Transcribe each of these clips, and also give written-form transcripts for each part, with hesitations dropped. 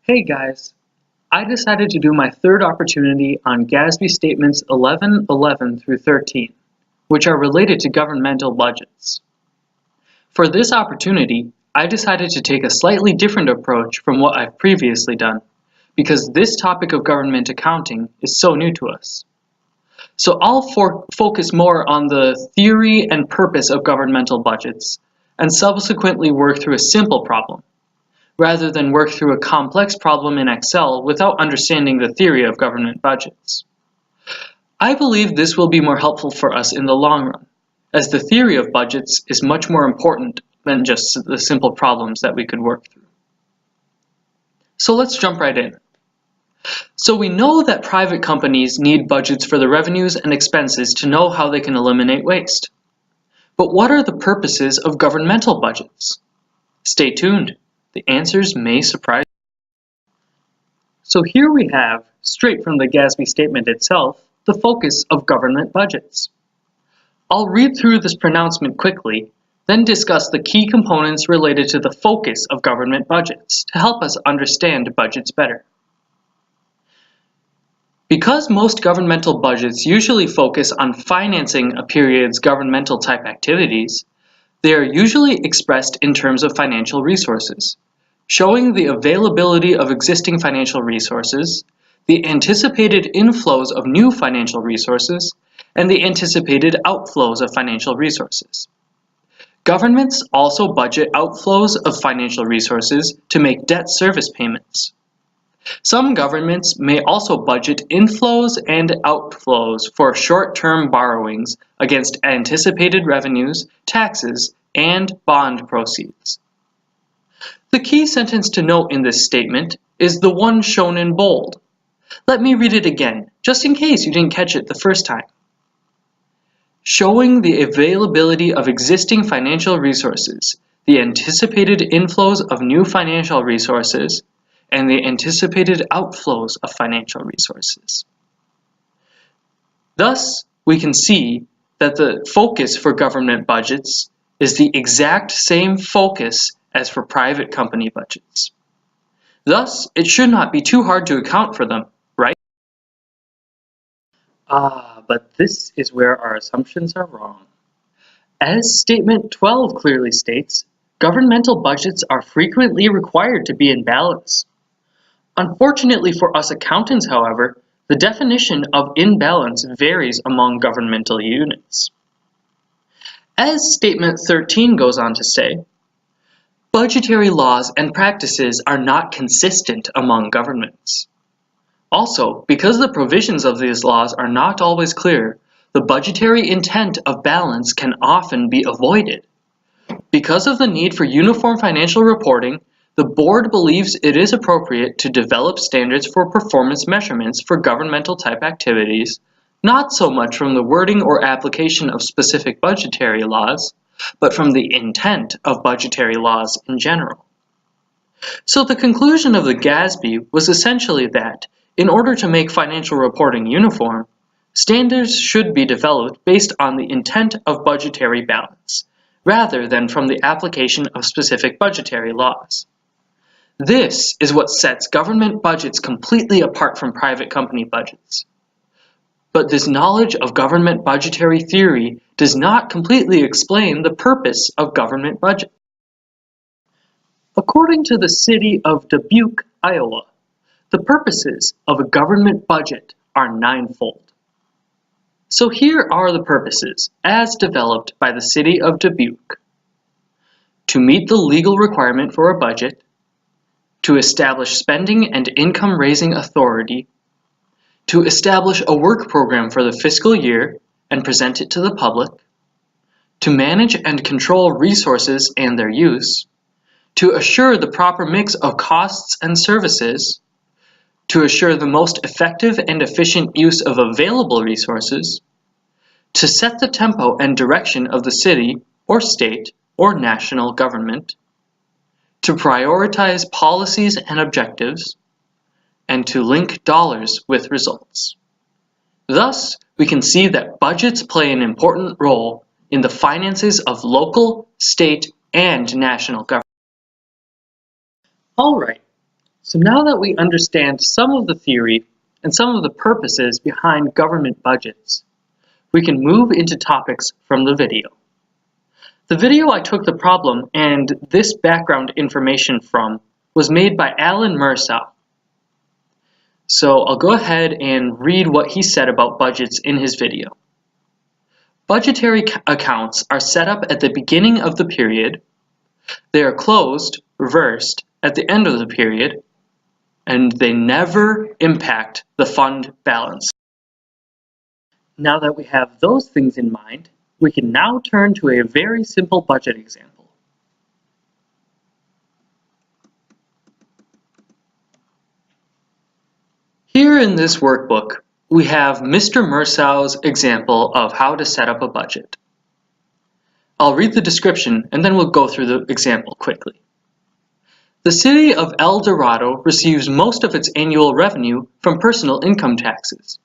Hey guys, I decided to do my third opportunity on GASB Statements 11, 11 through 13, which are related to governmental budgets. For this opportunity, I decided to take a slightly different approach from what I've previously done, because this topic of government accounting is so new to us. So I'll focus more on the theory and purpose of governmental budgets, and subsequently work through a simple problem, rather than work through a complex problem in Excel without understanding the theory of government budgets. I believe this will be more helpful for us in the long run, as the theory of budgets is much more important than just the simple problems that we could work through. So let's jump right in. So we know that private companies need budgets for the revenues and expenses to know how they can eliminate waste. But what are the purposes of governmental budgets? Stay tuned. The answers may surprise you. So here we have, straight from the GASB statement itself, the focus of government budgets. I'll read through this pronouncement quickly, then discuss the key components related to the focus of government budgets to help us understand budgets better. Because most governmental budgets usually focus on financing a period's governmental type activities, they are usually expressed in terms of financial resources, showing the availability of existing financial resources, the anticipated inflows of new financial resources, and the anticipated outflows of financial resources. Governments also budget outflows of financial resources to make debt service payments. Some governments may also budget inflows and outflows for short-term borrowings against anticipated revenues, taxes, and bond proceeds. The key sentence to note in this statement is the one shown in bold. Let me read it again, just in case you didn't catch it the first time. Showing the availability of existing financial resources, the anticipated inflows of new financial resources, and the anticipated outflows of financial resources. Thus, we can see that the focus for government budgets is the exact same focus as for private company budgets. Thus, it should not be too hard to account for them, right? But this is where our assumptions are wrong. As Statement 12 clearly states, governmental budgets are frequently required to be in balance. Unfortunately for us accountants, however, the definition of imbalance varies among governmental units. As Statement 13 goes on to say, budgetary laws and practices are not consistent among governments. Also, because the provisions of these laws are not always clear, the budgetary intent of balance can often be avoided. Because of the need for uniform financial reporting, the board believes it is appropriate to develop standards for performance measurements for governmental type activities, not so much from the wording or application of specific budgetary laws, but from the intent of budgetary laws in general. So the conclusion of the GASB was essentially that, in order to make financial reporting uniform, standards should be developed based on the intent of budgetary balance, rather than from the application of specific budgetary laws. This is what sets government budgets completely apart from private company budgets. But this knowledge of government budgetary theory does not completely explain the purpose of government budget. According to the city of Dubuque, Iowa, the purposes of a government budget are ninefold. So here are the purposes as developed by the city of Dubuque. To meet the legal requirement for a budget, to establish spending and income-raising authority, to establish a work program for the fiscal year and present it to the public, to manage and control resources and their use, to assure the proper mix of costs and services, to assure the most effective and efficient use of available resources, to set the tempo and direction of the city or state or national government, to prioritize policies and objectives, and to link dollars with results. Thus, we can see that budgets play an important role in the finances of local, state, and national government. All right, So now that we understand some of the theory and some of the purposes behind government budgets, we can move into topics from the video. The video I took the problem and this background information from was made by Alan Mursaugh. So I'll go ahead and read what he said about budgets in his video. Budgetary accounts are set up at the beginning of the period, they are closed, reversed, at the end of the period, and they never impact the fund balance. Now that we have those things in mind, we can now turn to a very simple budget example. Here in this workbook, we have Mr. Mursaugh's example of how to set up a budget. I'll read the description and then we'll go through the example quickly. The city of El Dorado receives most of its annual revenue from personal income taxes.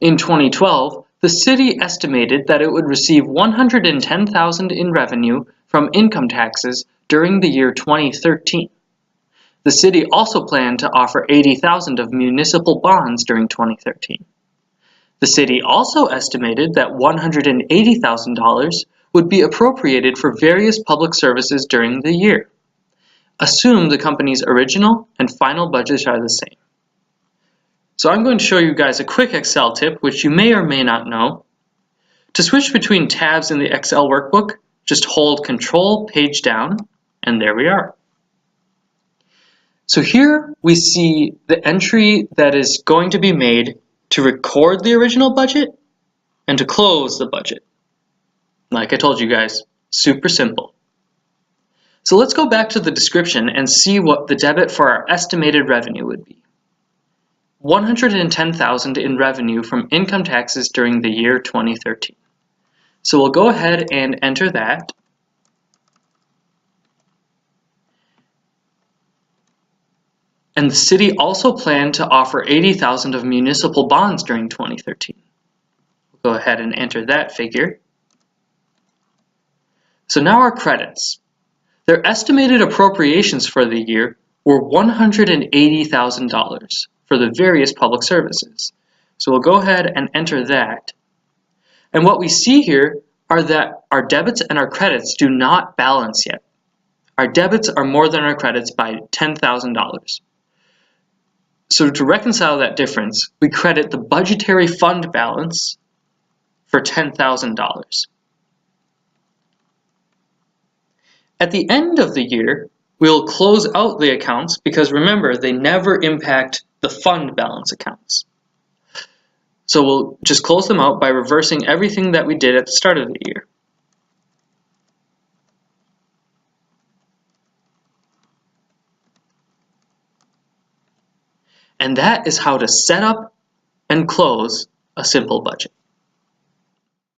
In 2012, the city estimated that it would receive $110,000 in revenue from income taxes during the year 2013. The city also planned to offer $80,000 of municipal bonds during 2013. The city also estimated that $180,000 would be appropriated for various public services during the year. Assume the company's original and final budgets are the same. So I'm going to show you guys a quick Excel tip, which you may or may not know. To switch between tabs in the Excel workbook, just hold Control, page down, and there we are. So here we see the entry that is going to be made to record the original budget and to close the budget. Like I told you guys, super simple. So let's go back to the description and see what the debit for our estimated revenue would be. $110,000 in revenue from income taxes during the year 2013. So we'll go ahead and enter that. And the city also planned to offer $80,000 of municipal bonds during 2013. We'll go ahead and enter that figure. So now our credits. Their estimated appropriations for the year were $180,000 for the various public services. So we'll go ahead and enter that. And what we see here are that our debits and our credits do not balance yet. Our debits are more than our credits by $10,000. So to reconcile that difference, we credit the budgetary fund balance for $10,000. At the end of the year, we'll close out the accounts because remember, they never impact the fund balance accounts. So we'll just close them out by reversing everything that we did at the start of the year. And that is how to set up and close a simple budget.